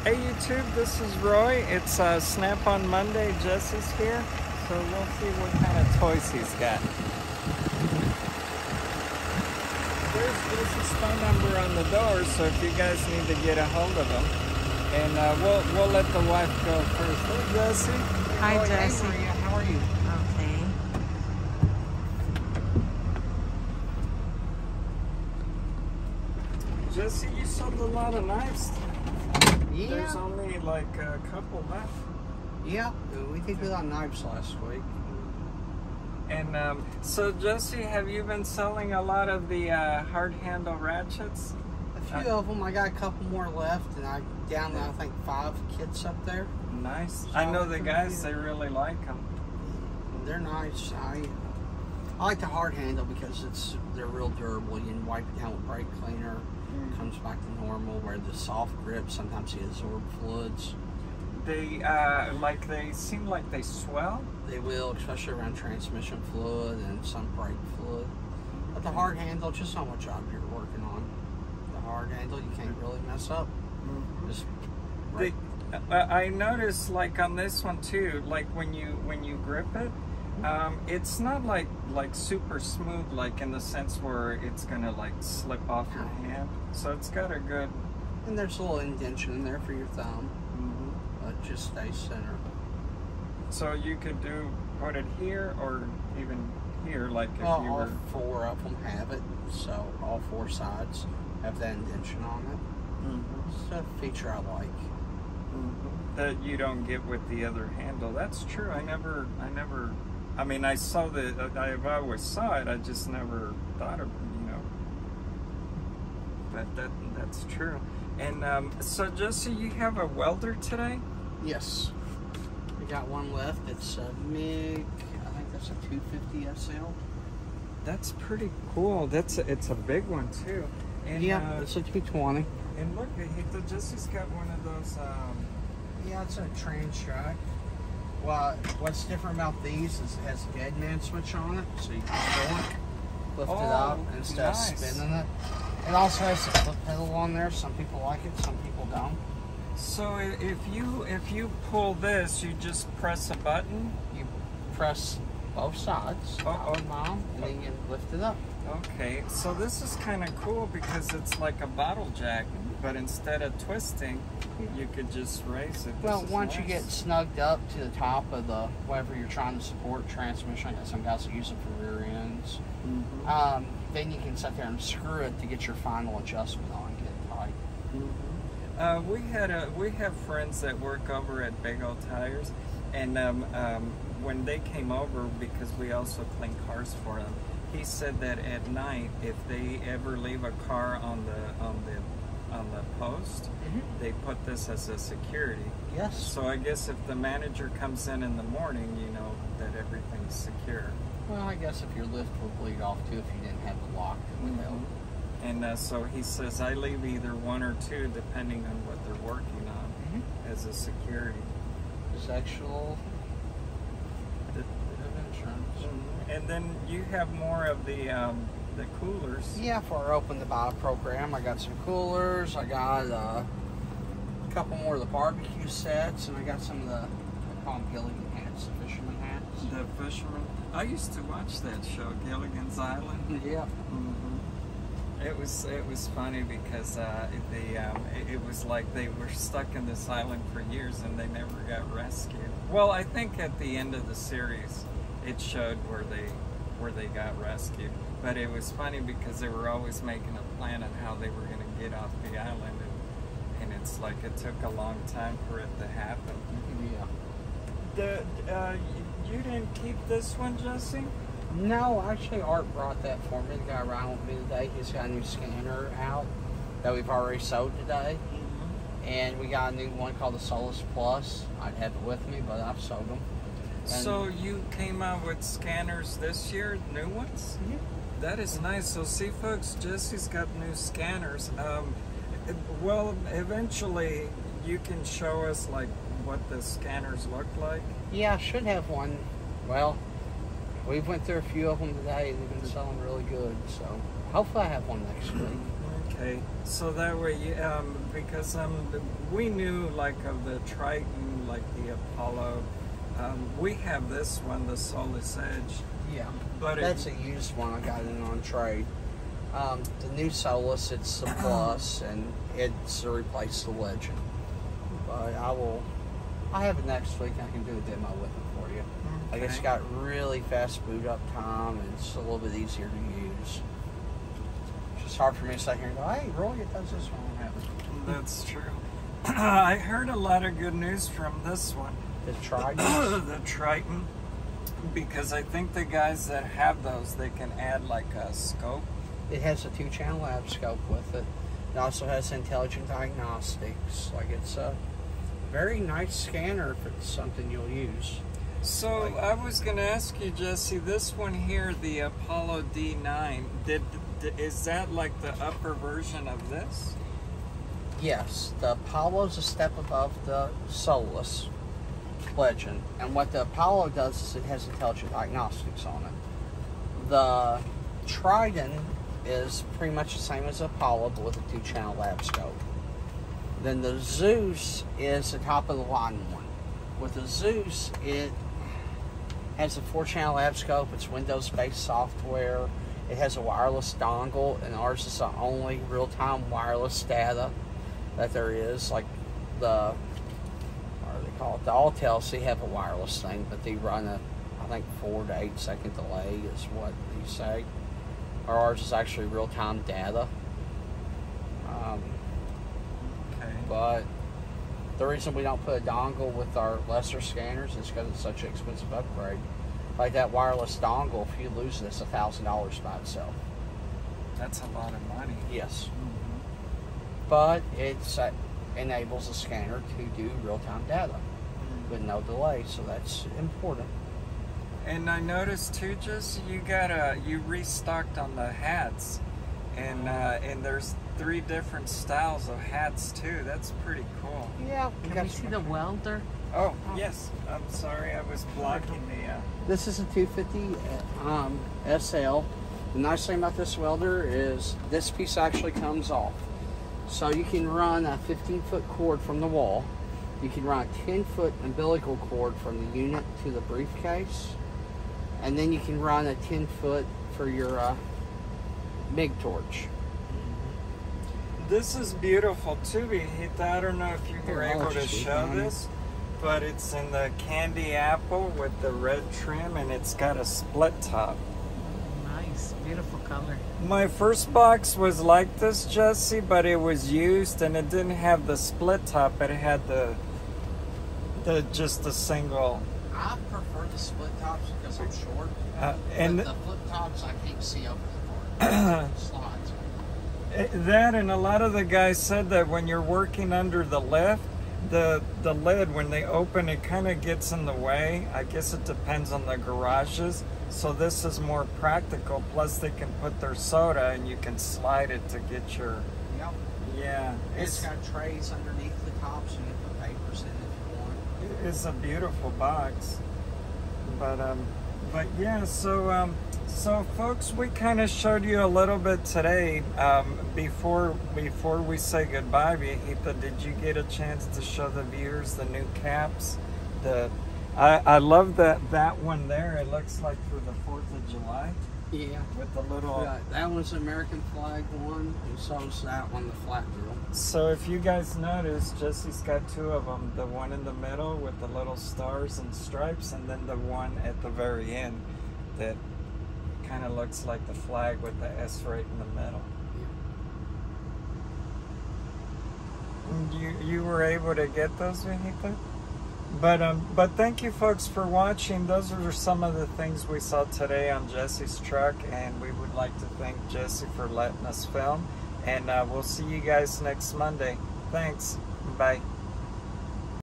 Hey YouTube, this is Roy. It's Snap on Monday. Jesse's here, so we'll see what kind of toys he's got. There's his phone number on the door, so if you guys need to get a hold of him, and we'll let the wife go first. Hey Jesse. Hi Roy, Jesse. Hey Maria, how are you? Okay. Jesse, you sold a lot of knives. Yeah. There's only like a couple left. Yeah, we did good on knives last week. And so Jesse, have you been selling a lot of the hard handle ratchets? A few of them. I got a couple more left, and I down I think 5 kits up there. Nice. So I know the guys, they really like them. They're nice. I like the hard handle because they're real durable. You can wipe it down with brake cleaner. It comes back to normal. Where the soft grip, sometimes you absorb fluids. They they seem like they swell. They will, especially around transmission fluid and some brake fluid. But the hard handle, just on what job you're working on. The hard handle, you can't really mess up. Just right. I noticed like on this one too, like when you grip it, it's not like super smooth, like in the sense where it's gonna like slip off your hand. So it's got a good. And there's a little indentation in there for your thumb. But just stay centered. So you could put it here or even here, like if you all were. 4 of them have it, so all 4 sides have that indentation on it. It's a feature I like. That you don't get with the other handle. That's true. I never. I mean, I saw I've always saw it. I just never thought of But that's true. And so Jesse, you have a welder today? Yes. We got one left. It's a MIG. I think that's a 250 SL. That's pretty cool. It's a big one too. And, yeah, it's a 220. And look, Jesse's got one of those. Yeah, it's a trans track. Well, what's different about these is it has a dead man switch on it, so you can pull it, lift it up instead of spinning it. It also has a foot pedal on there. Some people like it, some people don't. So if you pull this, you just press a button. You press both sides, and then you lift it up. Okay, so this is kind of cool because it's like a bottle jack, but instead of twisting, you could just raise it. Well, once you get snugged up to the top of the whatever you're trying to support, transmission, some guys will use it for rear ends. Then you can sit there and screw it to get your final adjustment on, get it tight. We have friends that work over at Big O Tires, and when they came over, because we also clean cars for them, he said that at night, if they ever leave a car on the post, they put this as a security. Yes. So I guess if the manager comes in the morning, you know that everything's secure. Well, I guess if your lift would bleed off too, if you didn't have it locked, it would help. And so he says I leave either 1 or 2, depending on what they're working on, as a security. It's actual insurance. And then you have more of the coolers. Yeah, for our open to buy program, I got some coolers. I got a couple more of the barbecue sets, and I got some of the I call them Gilligan hats, the fisherman hats. The fisherman. I used to watch that show, Gilligan's Island. Yeah. It was funny because it was like they were stuck in this island for years and they never got rescued. Well, I think at the end of the series, it showed where they got rescued. But it was funny because they were always making a plan on how they were going to get off the island, and it's like it took a long time for it to happen. Yeah. You didn't keep this one, Jesse? No, actually Art brought that for me. The guy around with me today, he's got a new scanner out that we've already sold today. And we got a new one called the Solus Plus. I'd have it with me, but I've sold them. And so you came out with scanners this year, new ones? Yeah. That is nice. So see folks, Jesse's got new scanners. Well, eventually you can show us like what the scanners look like. Yeah, I should have one. Well, we went through a few of them today. They've been selling really good. So hopefully I have one next week. Okay, so that way, because we knew like of the Triton, like the Apollo. We have this one, the Solus Edge. Yeah, but that's a used one. I got it on trade. The new Solus, it's the Plus, and it's to replace the Legend. But I have it next week. I can do a demo with it for you. Okay. Like, it's got really fast boot up time, and it's a little bit easier to use. It's just hard for me to sit here and go, hey, Roy, it does this one. I have it. That's true. I heard a lot of good news from this one. The Triton? The Triton. Because I think the guys that have those, they can add like a scope. It has a 2-channel lab scope with it. It also has intelligent diagnostics. Like, it's a very nice scanner if it's something you'll use. So I was going to ask you, Jesse, this one here, the Apollo D9, is that like the upper version of this? Yes, the Apollo's a step above the Solus Legend. And what the Apollo does is it has intelligent diagnostics on it. The Triton is pretty much the same as Apollo, but with a 2-channel lab scope. Then the Zeus is the top of the line one. With the Zeus, it has a 4-channel lab scope. It's Windows-based software. It has a wireless dongle, and ours is the only real-time wireless data that there is. Like the, what do they call it? The Altels, they have a wireless thing, but they run a, I think, 4 to 8 second delay is what they say. Or ours is actually real-time data. Okay. But the reason we don't put a dongle with our lesser scanners is because it's such an expensive upgrade. Like that wireless dongle, if you lose this, $1,000 by itself. That's a lot of money. Yes. Mm-hmm. But it enables the scanner to do real-time data with no delay, so that's important. And I noticed too, just you restocked on the hats, and there's 3 different styles of hats too. That's pretty cool. Yeah. Can we see the Welder? Oh yes, I'm sorry, I was blocking the. This is a 250 SL. The nice thing about this welder is this piece actually comes off. So you can run a 15-foot cord from the wall. You can run a 10-foot umbilical cord from the unit to the briefcase. And then you can run a 10-foot for your MIG torch. This is beautiful too, Vijita. I don't know if you were able to show this, but it's in the candy apple with the red trim, and it's got a split top. Nice, beautiful color. My first box was like this, Jesse, but it was used and it didn't have the split top. It had just the single. I prefer the split tops because I'm short. And the flip tops I can't see over the cord. Slides. That, and a lot of the guys said that when you're working under the lift, the lid, when they open, it kind of gets in the way. I guess it depends on the garages. So this is more practical. Plus they can put their soda and you can slide it to get your... Yep. Yeah. It's got trays underneath the top, so you can put papers in if you want. It's a beautiful box. But yeah, so folks, we kind of showed you a little bit today. Before we say goodbye, Vijita, did you get a chance to show the viewers the new caps? I love that one there. It looks like for the 4th of July. Yeah. With the little... Yeah, that one's the American flag one, and so is that one, the flat drill. So if you guys notice, Jesse's got 2 of them. The one in the middle with the little stars and stripes, and then the one at the very end that kind of looks like the flag with the S right in the middle. Yeah. You were able to get those, Vijita? But thank you folks for watching. Those are some of the things we saw today on Jesse's truck, and we would like to thank Jesse for letting us film, and we'll see you guys next Monday. Thanks. Bye.